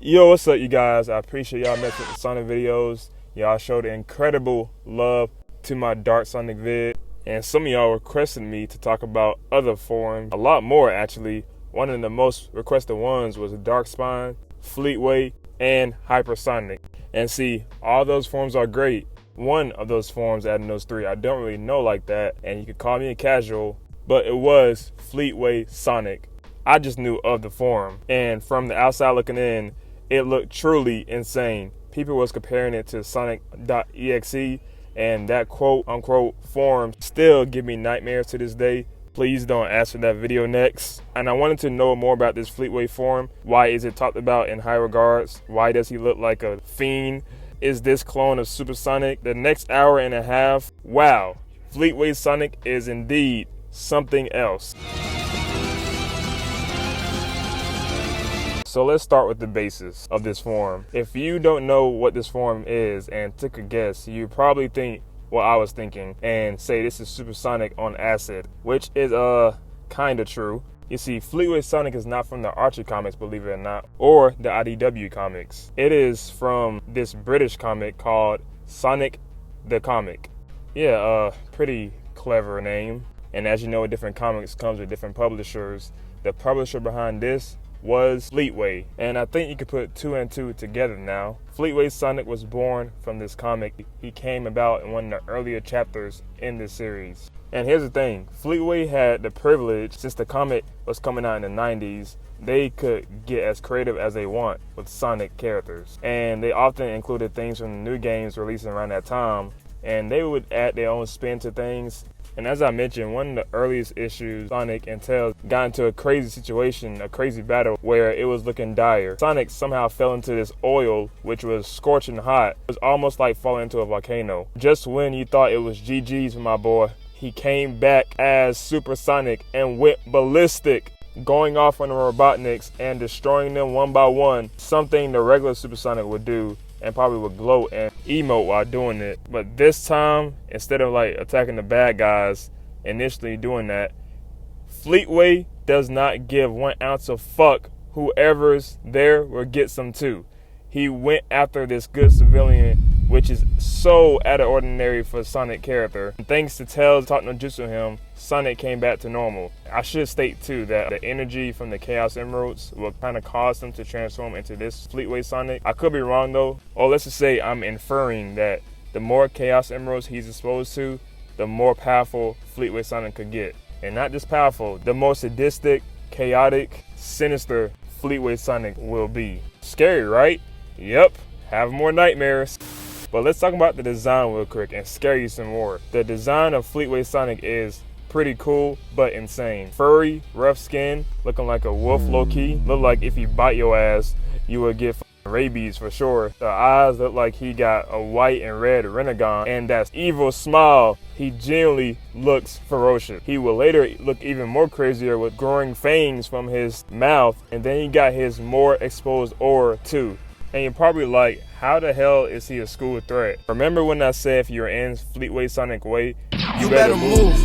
Yo, what's up, you guys? I appreciate y'all messing with the Sonic videos. Y'all showed incredible love to my Dark Sonic vid. And some of y'all requested me to talk about other forms. A lot more, actually. One of the most requested ones was Dark Spine, Fleetway, and Hypersonic. And see, all those forms are great. One of those forms, adding those three, I don't really know like that. And you could call me a casual, but it was Fleetway Sonic. I just knew of the form. And from the outside looking in, it looked truly insane. People was comparing it to Sonic.exe, and that quote-unquote form still give me nightmares to this day. Please don't ask for that video next. And I wanted to know more about this Fleetway form. Why is it talked about in high regards? Why does he look like a fiend? Is this clone of Super Sonic? The next hour and a half, wow, Fleetway Sonic is indeed something else. So let's start with the basis of this form. If you don't know what this form is and took a guess, you probably think what I was thinking and say this is Super Sonic on acid, which is kinda true. You see, Fleetway Sonic is not from the Archie comics, believe it or not, or the IDW comics. It is from this British comic called Sonic the Comic. Yeah, pretty clever name. And as you know, different comics comes with different publishers. The publisher behind this was Fleetway, and I think you could put two and two together now. Fleetway Sonic was born from this comic. He came about in one of the earlier chapters in this series. And here's the thing, Fleetway had the privilege, since the comic was coming out in the 90s, they could get as creative as they want with Sonic characters. And they often included things from the new games releasing around that time, and they would add their own spin to things. And as I mentioned, one of the earliest issues, Sonic and Tails got into a crazy situation, a crazy battle where it was looking dire. Sonic somehow fell into this oil, which was scorching hot. It was almost like falling into a volcano. Just when you thought it was GG's for my boy, he came back as Super Sonic and went ballistic, going off on the Robotniks and destroying them one by one, something the regular Super Sonic would do and probably would gloat and emote while doing it. But this time, instead of like attacking the bad guys, initially doing that, Fleetway does not give 1 ounce of fuck. Whoever's there will get some too. He went after this good civilian, which is so out of ordinary for a Sonic character. And thanks to Tails taught no jutsu him, Sonic came back to normal. I should state too that the energy from the Chaos Emeralds will kind of cause him to transform into this Fleetway Sonic. I could be wrong though, or let's just say I'm inferring that the more Chaos Emeralds he's exposed to, the more powerful Fleetway Sonic could get. And not just powerful, the more sadistic, chaotic, sinister Fleetway Sonic will be. Scary, right? Yep, have more nightmares. But let's talk about the design real quick and scare you some more. The design of Fleetway Sonic is pretty cool, but insane. Furry, rough skin, looking like a wolf low-key. Look like if he bite your ass, you would get rabies for sure. The eyes look like he got a white and red Renegon, and that evil smile. He genuinely looks ferocious. He will later look even more crazier with growing fangs from his mouth, and then he got his more exposed aura too. And you're probably like, how the hell is he a school threat? Remember when I said if you're in Fleetway Sonic way, you better move.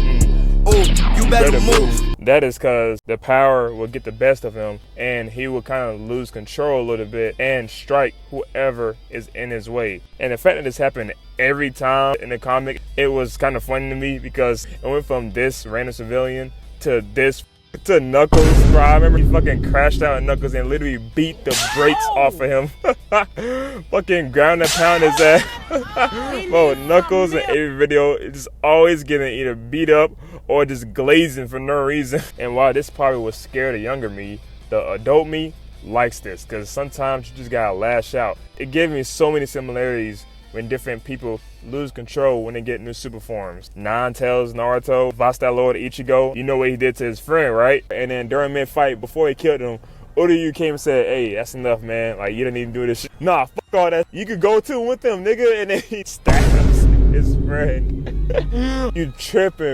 You better move. That is because the power will get the best of him and he will kind of lose control a little bit and strike whoever is in his way. And the fact that this happened every time in the comic, it was kind of funny to me because it went from this random civilian to this to Knuckles, bro. I remember he fucking crashed out at Knuckles and literally beat the brakes off of him. Fucking ground and pound his ass. Bro, Knuckles in every video is just always getting either beat up or just glazing for no reason. And while this probably would scare the younger me, the adult me likes this because sometimes you just gotta lash out. It gave me so many similarities when different people lose control when they get new super forms. Tails Naruto, Vasta Lord Ichigo, you know what he did to his friend, right? And then during mid-fight, before he killed him, Uryu came and said, hey, that's enough, man. Like, you didn't even do this shit. Nah, fuck all that. You could go too with them, nigga. And then he stabs his friend. You tripping.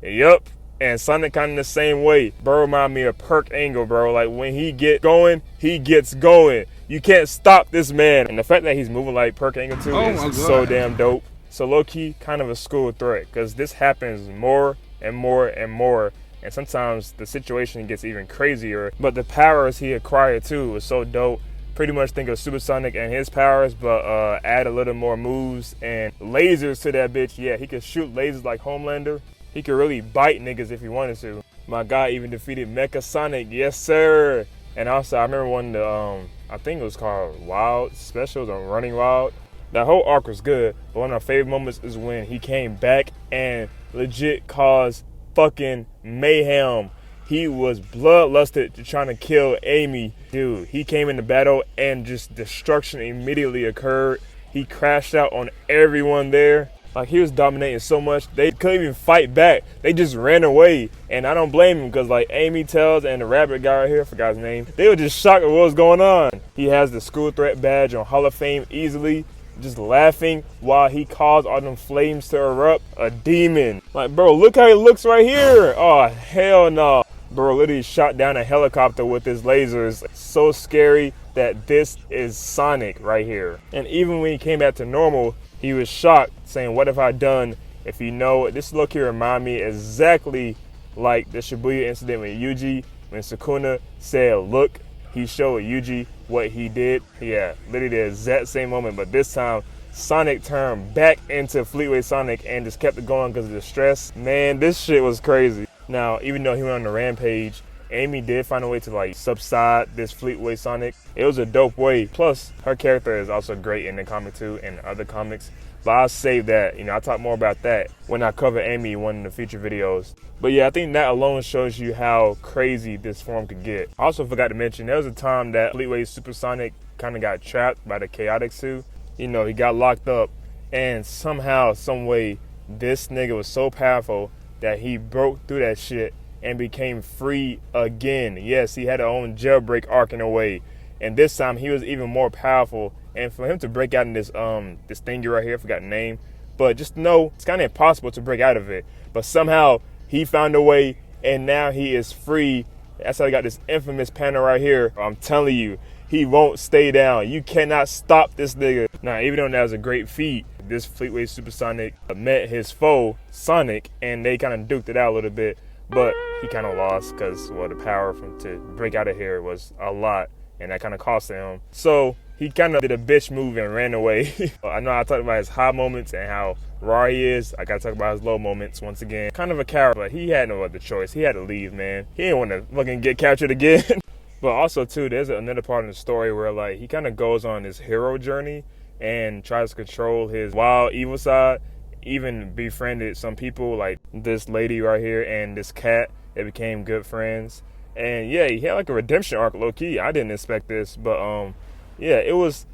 Yup. And Sonic kind of the same way. Bro remind me of Perk Angle, bro. Like, when he get going, he gets going. You can't stop this man. And the fact that he's moving like Perk Angle too is so damn dope. So low-key, kind of a school threat, because this happens more and more and more. And sometimes the situation gets even crazier. But the powers he acquired too was so dope. pretty much think of Supersonic and his powers, but add a little more moves and lasers to that bitch. Yeah, he could shoot lasers like Homelander. He could really bite niggas if he wanted to. My guy even defeated Mecha Sonic. Yes, sir. And also, I remember one of the, I think it was called Wild Specials or Running Wild. That whole arc was good, but one of my favorite moments is when he came back and legit caused fucking mayhem. He was bloodlusted trying to kill Amy. Dude, he came into battle and just destruction immediately occurred. He crashed out on everyone there. Like, he was dominating so much, they couldn't even fight back. They just ran away. And I don't blame him, because like Amy Tells and the rabbit guy right here, I forgot his name, they were just shocked at what was going on. He has the School Threat badge on Hall of Fame easily, just laughing while he caused all them flames to erupt. A demon. Like, bro, look how he looks right here. Oh, hell no. Bro literally shot down a helicopter with his lasers. So scary that this is Sonic right here. And even when he came back to normal, he was shocked, saying, what have I done? If you know, this look here remind me exactly like the Shibuya incident with Yuji, when Sukuna said, look, he showed Yuji what he did. Yeah, literally the exact same moment, but this time, Sonic turned back into Fleetway Sonic and just kept it going because of the stress. Man, this shit was crazy. Now, even though he went on the rampage, Amy did find a way to like subside this Fleetway Sonic. It was a dope way. Plus, her character is also great in the comic too and other comics. But I'll save that. I'll talk more about that when I cover Amy in one of the future videos. But yeah, I think that alone shows you how crazy this form could get. I also forgot to mention, there was a time that Fleetway Supersonic kind of got trapped by the Chaotic Suit. He got locked up. And somehow, some way, this nigga was so powerful that he broke through that shit and became free again. Yes, he had his own jailbreak arc in a way. And this time he was even more powerful. And for him to break out in this this thingy right here, I forgot the name. But just know it's kind of impossible to break out of it. But somehow he found a way and now he is free. That's how I got this infamous panel right here. I'm telling you, he won't stay down. You cannot stop this nigga. Now, even though that was a great feat, this Fleetway Supersonic met his foe, Sonic, and they kind of duked it out a little bit. But he kind of lost because, well, the power to break out of here was a lot, and that kind of cost him. So he kind of did a bitch move and ran away. I know I talked about his high moments and how raw he is. I got to talk about his low moments once again. Kind of a coward, but he had no other choice. He had to leave, man. He didn't want to fucking get captured again. But also, too, there's another part of the story where, like, he kind of goes on this hero journey and tries to control his wild, evil side. Even befriended some people, like this lady right here and this cat. They became good friends. And, yeah, he had, like, a redemption arc, low-key. I didn't expect this. But, yeah, it was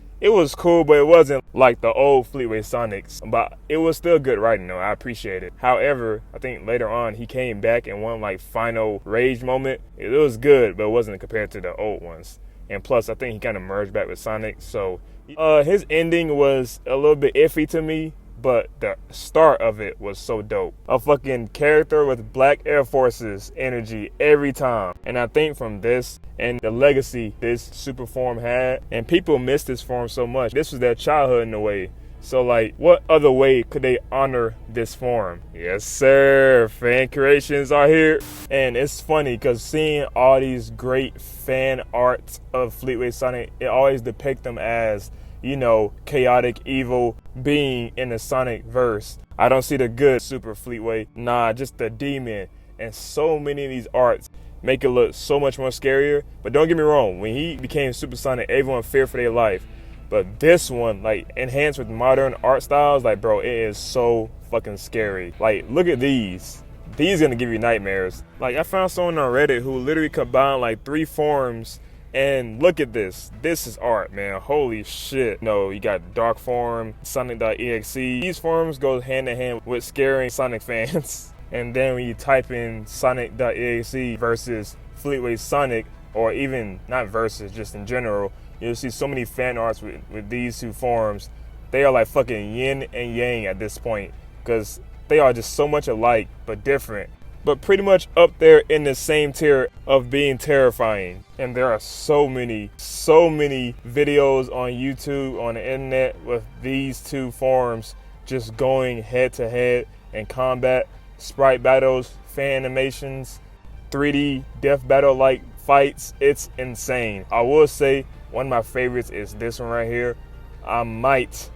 cool, but it wasn't like the old Fleetway Sonics. But it was still good writing, though. I appreciate it. However, I think later on he came back in one like final rage moment. It was good, but it wasn't compared to the old ones. And plus, I think he kind of merged back with Sonic. So his ending was a little bit iffy to me, but the start of it was so dope. A fucking character with Black Air Forces energy every time. And I think from this and the legacy this super form had, and people miss this form so much. This was their childhood in a way. So like, what other way could they honor this form? Yes, sir. Fan creations are here. And it's funny because seeing all these great fan arts of Fleetway Sonic, it always depict them as, chaotic, evil being in the Sonic verse. I don't see the good Super Fleetway. Nah, just the demon. And so many of these arts make it look so much more scarier. But don't get me wrong, when he became Super Sonic, everyone feared for their life. But this one, like, enhanced with modern art styles, like, bro, it is so fucking scary. Like, look at these. These gonna give you nightmares. Like, I found someone on Reddit who literally combined like 3 forms. And look at this. This is art, man. Holy shit. No, you got Dark Form, Sonic.exe. These forms go hand in hand with scaring Sonic fans. And then when you type in Sonic.exe versus Fleetway Sonic, or even not versus, just in general, you'll see so many fan arts with these 2 forms. They are like fucking yin and yang at this point, because they are just so much alike, but different. But pretty much up there in the same tier of being terrifying. And there are so many videos on YouTube, on the internet, with these 2 forms just going head to head in combat, sprite battles, fan animations, 3D death battle like fights. It's insane. I will say one of my favorites is this one right here. I might,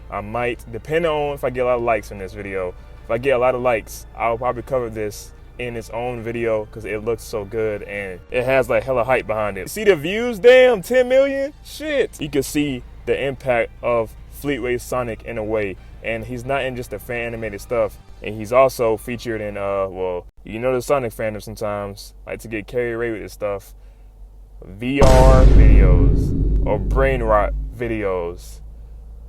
depending on if I get a lot of likes in this video. If I get a lot of likes, I'll probably cover this in its own video because it looks so good and it has like hella hype behind it. See the views? Damn, 10 million? Shit. You can see the impact of Fleetway Sonic in a way. And he's not in just the fan animated stuff. And he's also featured in, well, you know the Sonic fandom sometimes like to get carried away with this stuff. VR videos or brain rot videos.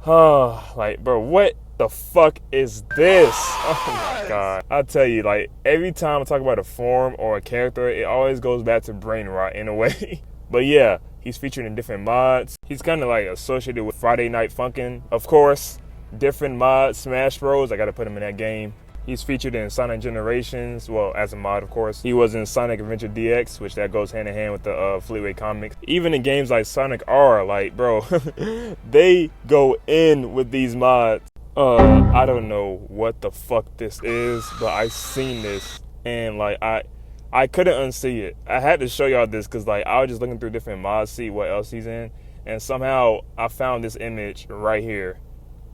Like, bro, what the fuck is this? Oh my god. I'll tell you, like, every time I talk about a form or a character, it always goes back to brain rot in a way. But yeah, he's featured in different mods. He's kind of like associated with Friday Night Funkin', of course. Different mods, Smash Bros. I gotta put him in that game. He's featured in Sonic Generations, well, as a mod, of course. He was in Sonic Adventure DX, which that goes hand in hand with the Fleetway comics. Even in games like Sonic R, like, bro, they go in with these mods. I don't know what the fuck this is, but I seen this, and, like, I couldn't unsee it. I had to show y'all this, because, like, I was just looking through different mods, see what else he's in, and somehow I found this image right here.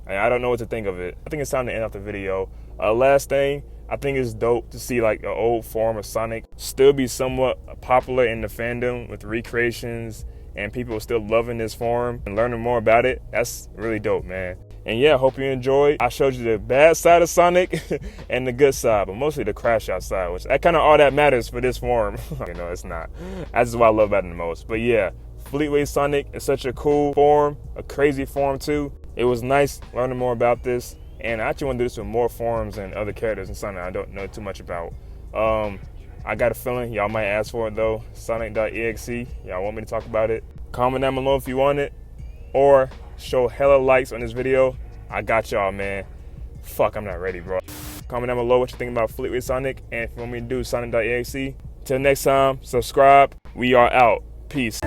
And I don't know what to think of it. I think it's time to end off the video. Last thing, I think it's dope to see like an old form of Sonic still be somewhat popular in the fandom with recreations and people still loving this form and learning more about it. That's really dope, man. And yeah, hope you enjoyed. I showed you the bad side of Sonic and the good side, but mostly the crash out side, which that kind of all that matters for this form. You know, it's not. That's just what I love about it the most. But yeah, Fleetway Sonic is such a cool form, a crazy form too. It was nice learning more about this, and I actually want to do this with more forms and other characters in Sonic I don't know too much about. I got a feeling y'all might ask for it though. Sonic.exe, y'all want me to talk about it? Comment down below if you want it, or show hella likes on this video. I got y'all, man. Fuck, I'm not ready, bro. Comment down below what you think about Fleetway Sonic, and if you want me to do Sonic.exe. Till next time, subscribe. We are out. Peace.